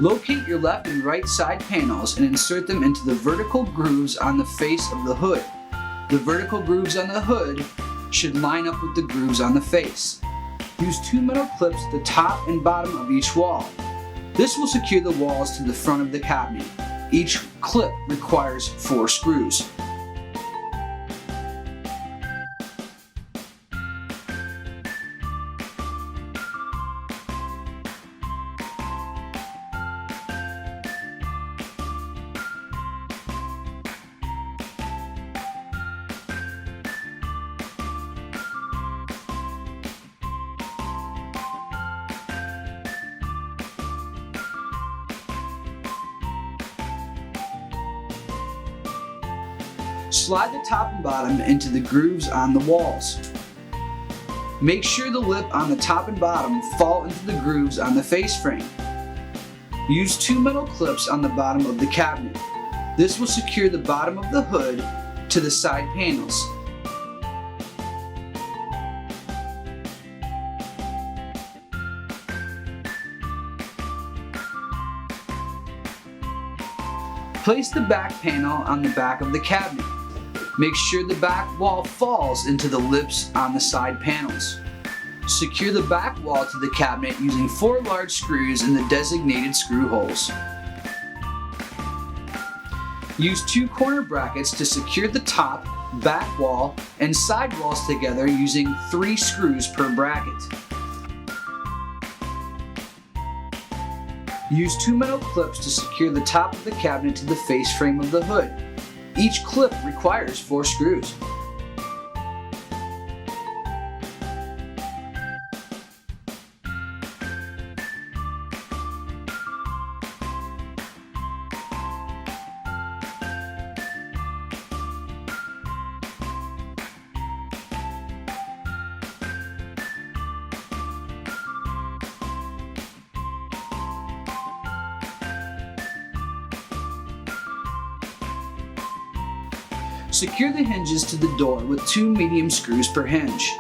Locate your left and right side panels and insert them into the vertical grooves on the face of the hood. The vertical grooves on the hood should line up with the grooves on the face. Use 2 metal clips at the top and bottom of each wall. This will secure the walls to the front of the cabinet. Each clip requires 4 screws. Slide the top and bottom into the grooves on the walls. Make sure the lip on the top and bottom fall into the grooves on the face frame. Use 2 metal clips on the bottom of the cabinet. This will secure the bottom of the hood to the side panels. Place the back panel on the back of the cabinet. Make sure the back wall falls into the lips on the side panels. Secure the back wall to the cabinet using 4 large screws in the designated screw holes. Use 2 corner brackets to secure the top, back wall, and side walls together using 3 screws per bracket. Use 2 metal clips to secure the top of the cabinet to the face frame of the hood. Each clip requires 4 screws. Secure the hinges to the door with 2 medium screws per hinge.